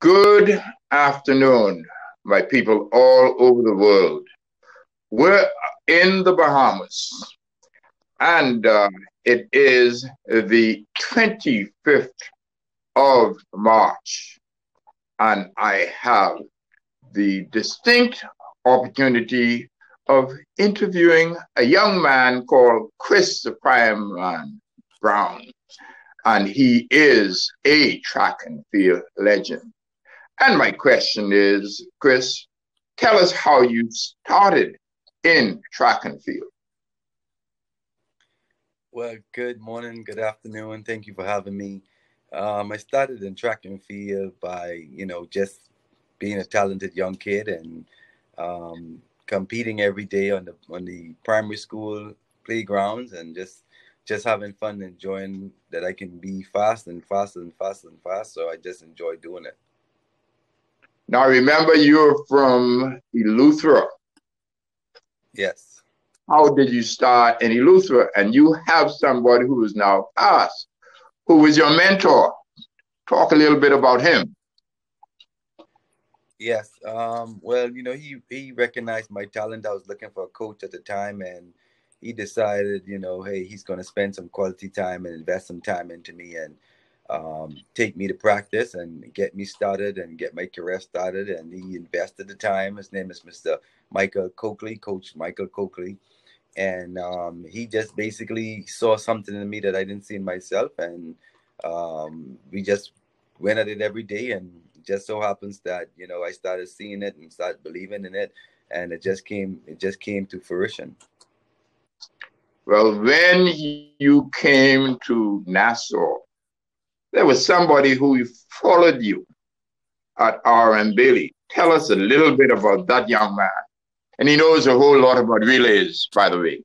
Good afternoon, my people all over the world. We're in the Bahamas, and it is the 25th of March, and I have the distinct opportunity of interviewing a young man called Chris the Prime Man Brown, and he is a track and field legend. And my question is, Chris, tell us how you started in track and field. Well, good morning, good afternoon. Thank you for having me. I started in track and field by, just being a talented young kid and competing every day on the primary school playgrounds and just having fun, enjoying that I can be fast and fast and fast and fast. So I just enjoy doing it. Now, remember, you're from Eleuthera. Yes. How did you start in Eleuthera? And you have somebody who is now passed, who was your mentor. Talk a little bit about him. Yes. Well, he recognized my talent. I was looking for a coach at the time, and he decided, hey, he's going to spend some quality time and invest some time into me and take me to practice and get me started and get my career started. And he invested the time. His name is Mr. Michael Coakley, Coach Michael Coakley. And he just basically saw something in me that I didn't see in myself. And we just went at it every day. And just so happens that, I started seeing it and started believing in it. And it just came to fruition. Well, when you came to Nassau, there was somebody who followed you at R.M. Bailey. Tell us a little bit about that young man. And he knows a whole lot about relays, by the way.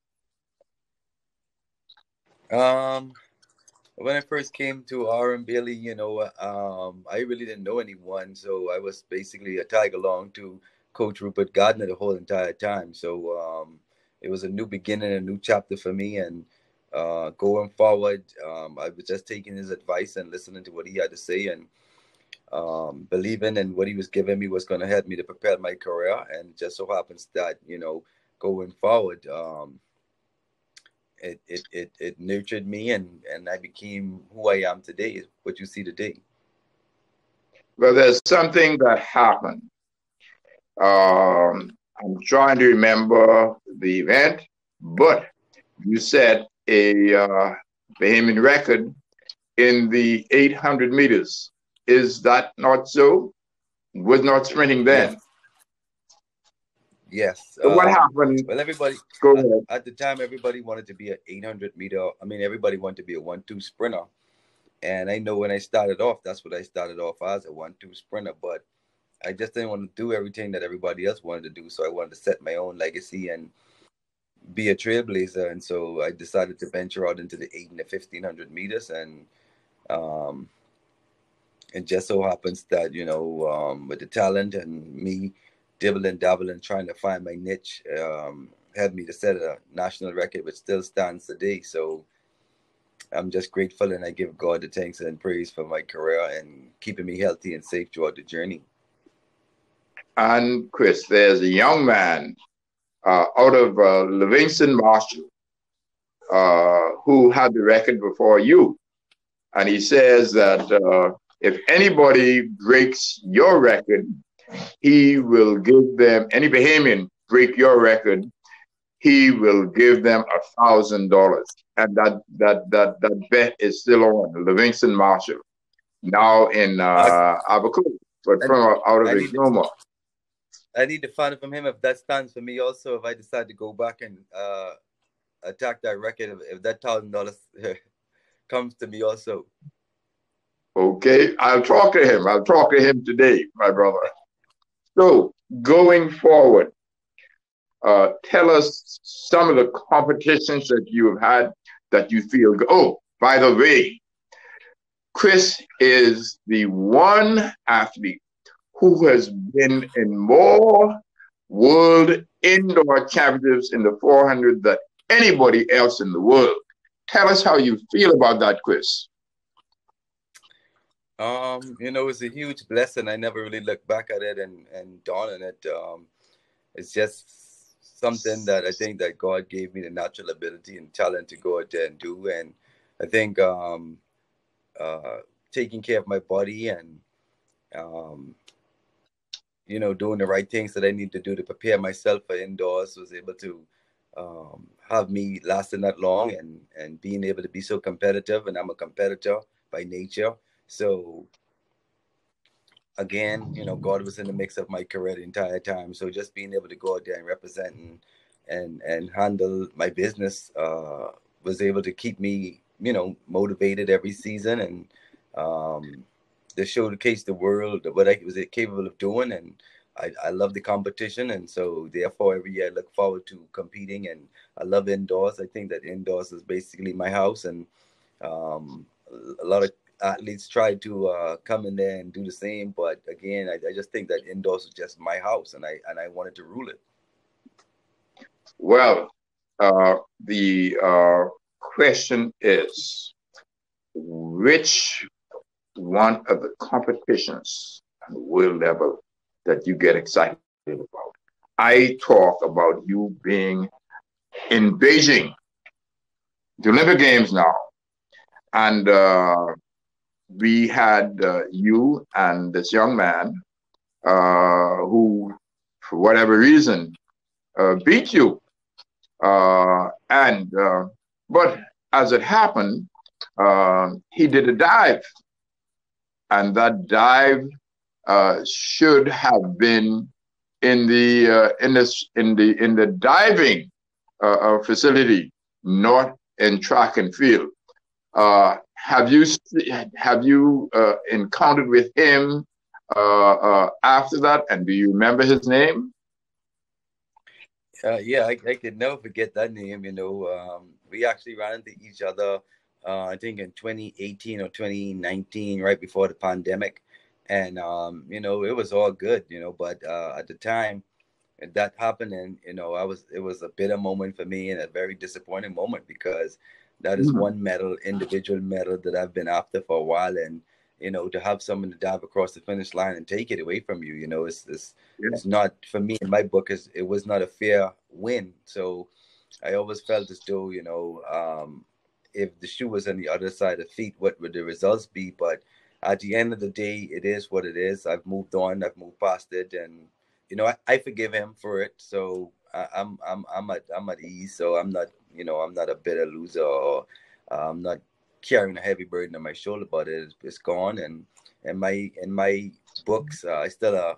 When I first came to R.M. Bailey, I really didn't know anyone. So I was basically a tag along to Coach Rupert Gardner the whole entire time. So it was a new beginning, a new chapter for me. And going forward, I was just taking his advice and listening to what he had to say and believing in what he was giving me was going to help me to prepare my career. And just so happens that, going forward, it nurtured me and I became who I am today, what you see today. Well, there's something that happened. I'm trying to remember the event, but you set a Bahamian record in the 800 meters. Is that not so? Was not sprinting then. Yes. So what happened? Well, everybody, go ahead. At the time, everybody wanted to be an 800 meter. I mean, everybody wanted to be a 1-2 sprinter. And I know when I started off, that's what I started off as, a 1-2 sprinter. But I just didn't want to do everything that everybody else wanted to do. So I wanted to set my own legacy and be a trailblazer. And so I decided to venture out into the 8 and the 1500 meters. And it just so happens that, with the talent and me dibbling, dabbling, trying to find my niche, had me to set a national record, which still stands today. So I'm just grateful and I give God the thanks and praise for my career and keeping me healthy and safe throughout the journey. And Chris, there's a young man out of Vincent Marshall who had the record before you. And he says that if anybody breaks your record, he will give them, any Bahamian break your record, he will give them $1,000. And that bet is still on. Vincent Marshall, now in Abaco, but from out of Ignoma. I need to find it from him if that stands for me also, if I decide to go back and attack that record, if that $1,000 comes to me also. Okay, I'll talk to him. I'll talk to him today, my brother. So, going forward, tell us some of the competitions that you have had that you feel. Oh, by the way, Chris is the one athlete who has been in more world indoor championships in the 400 than anybody else in the world. Tell us how you feel about that, Chris. It's a huge blessing. I never really looked back at it and dawned on it. It's just something that I think that God gave me the natural ability and talent to go out there and do. And I think uh, taking care of my body and um, doing the right things that I need to do to prepare myself for indoors was able to have me lasting that long and being able to be so competitive. And I'm a competitor by nature. So again, God was in the mix of my career the entire time. So just being able to go out there and represent and handle my business was able to keep me, motivated every season and to showcase the world what I was capable of doing. And I love the competition. And so therefore every year I look forward to competing, and I love indoors. I think that indoors is basically my house, and um, a lot of athletes try to come in there and do the same, but again, I just think that indoors is just my house, and I wanted to rule it. Well, the question is, which one of the competitions on the world level that you get excited about? I talk about you being in Beijing, the Olympic Games now, and we had you and this young man who, for whatever reason, beat you. But as it happened, he did a dive, and that dive should have been in the diving facility, not in track and field. Have you encountered with him after that, and do you remember his name? Yeah, I could never forget that name. We actually ran into each other, I think in 2018 or 2019, right before the pandemic, and it was all good, but at the time that happened, and it was a bitter moment for me and a very disappointing moment, because that is one medal, individual medal, that I've been after for a while. And to have someone to dive across the finish line and take it away from you, it's not, for me in my book, it was not a fair win. So I always felt as though, if the shoe was on the other side of feet, what would the results be? But at the end of the day, it is what it is. I've moved on. I've moved past it, and I forgive him for it. So I'm at ease. So I'm not a bitter loser, or I'm not carrying a heavy burden on my shoulder. But it's gone, and in my books, I still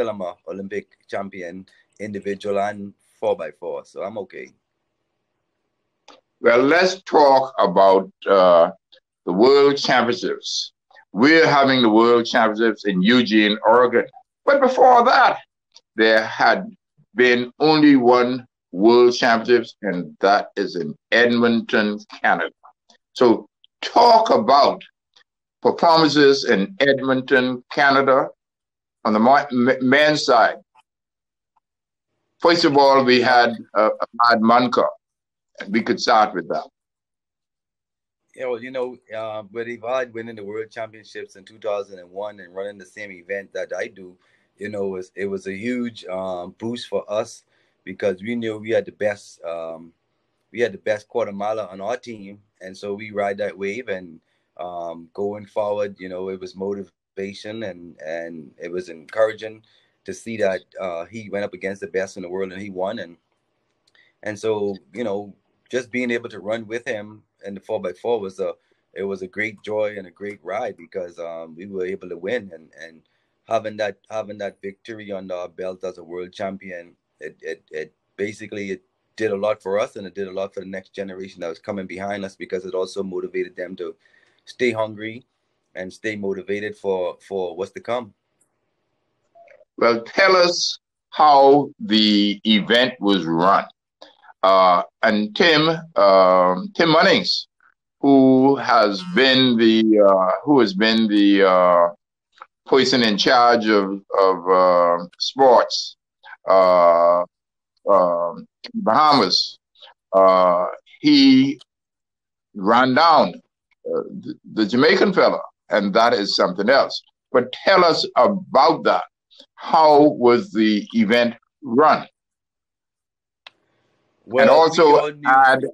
am a Olympic champion, individual and 4x4. So I'm okay. Well, let's talk about the World Championships. We're having the World Championships in Eugene, Oregon. But before that, there had been only one World Championships, and that is in Edmonton, Canada. So talk about performances in Edmonton, Canada on the men's side. First of all, we had Ahmad Manka, and we could start with that. Yeah, well, with Evad winning the World Championships in 2001 and running the same event that I do, it was a huge boost for us, because we knew we had the best quarter miler on our team, and so we ride that wave. And going forward, it was motivation, and it was encouraging to see that he went up against the best in the world and he won. And so just being able to run with him in the 4x4 was a great joy and a great ride, because we were able to win, and having that victory under our belt as a world champion, it basically, it did a lot for us, and it did a lot for the next generation that was coming behind us, because it also motivated them to stay hungry and stay motivated for what's to come. Well, tell us how the event was run. And Tim Munnings, who has been the person in charge of sports, Bahamas. He ran down the Jamaican fella, and that is something else. But tell us about that. How was the event run? And Well, we also all knew. add,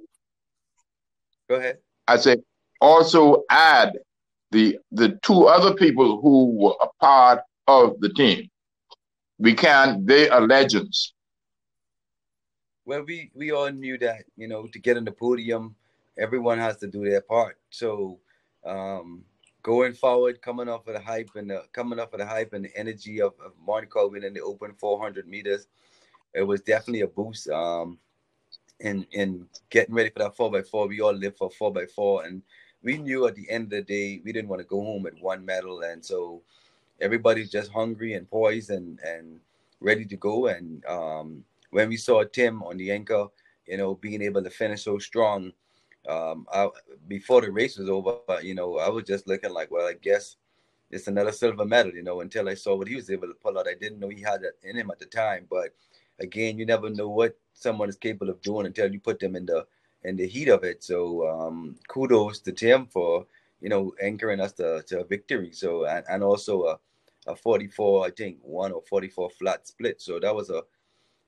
Go ahead. I say, also add the two other people who were a part of the team. They are legends. Well, we all knew that, to get on the podium, everyone has to do their part. So, um, going forward, coming off of the hype and the energy of Monaco winning the open 400 meters, it was definitely a boost. In getting ready for that 4x4, we all live for 4x4, and we knew at the end of the day we didn't want to go home with one medal, and so everybody's just hungry and poised and ready to go. And when we saw Tim on the anchor, being able to finish so strong, before the race was over, I was just looking like, well, I guess it's another silver medal, until I saw what he was able to pull out. I didn't know he had that in him at the time, but again, you never know what someone is capable of doing until you put them in the heat of it. So kudos to Tim for anchoring us to a victory. So and also a 44, I think 1 or 44 flat split. So that was a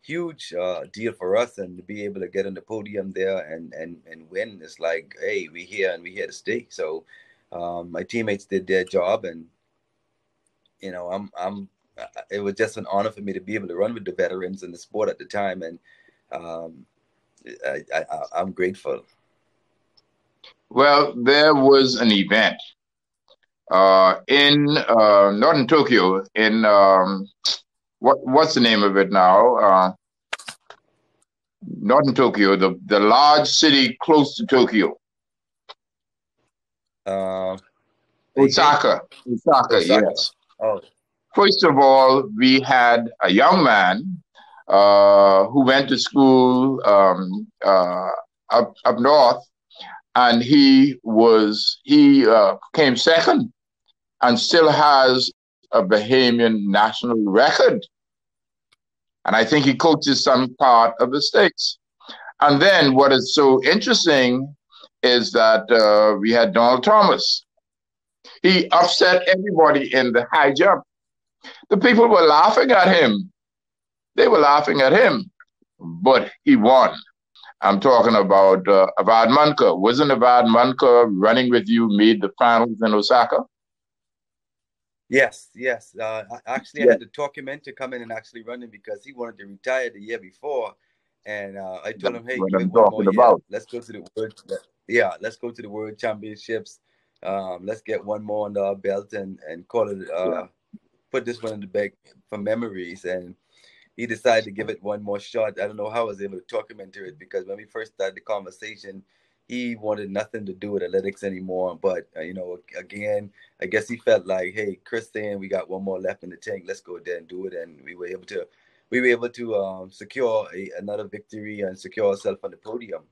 huge deal for us, and to be able to get on the podium there and win, it's like, hey, we're here and we're here to stay. So my teammates did their job, and I'm it was just an honor for me to be able to run with the veterans in the sport at the time, and um, I'm grateful. Well, there was an event in not in Tokyo, in what's the name of it now? Not in Tokyo, the large city close to Tokyo. Osaka. Osaka, yes. Oh. First of all, we had a young man who went to school up north, and he came second and still has a Bahamian national record. And I think he coaches some part of the States. And then what is so interesting is that we had Donald Thomas. He upset everybody in the high jump. The people were laughing at him. They were laughing at him, but he won. I'm talking about Avad Munker. Wasn't Avad Munker running with you, made the finals in Osaka? Yes. Actually, I had to talk him into coming and actually running because he wanted to retire the year before. And I told him, hey, give it one more year. Let's go to the world. Yeah, let's go to the World Championships. Let's get one more under our belt and call it, put this one in the bag for memories. And he decided to give it one more shot. I don't know how I was able to talk him into it, because when we first started the conversation, he wanted nothing to do with athletics anymore. But, again, I guess he felt like, hey, Chris saying we got one more left in the tank. Let's go there and do it. And we were able to secure another victory and secure ourselves on the podium.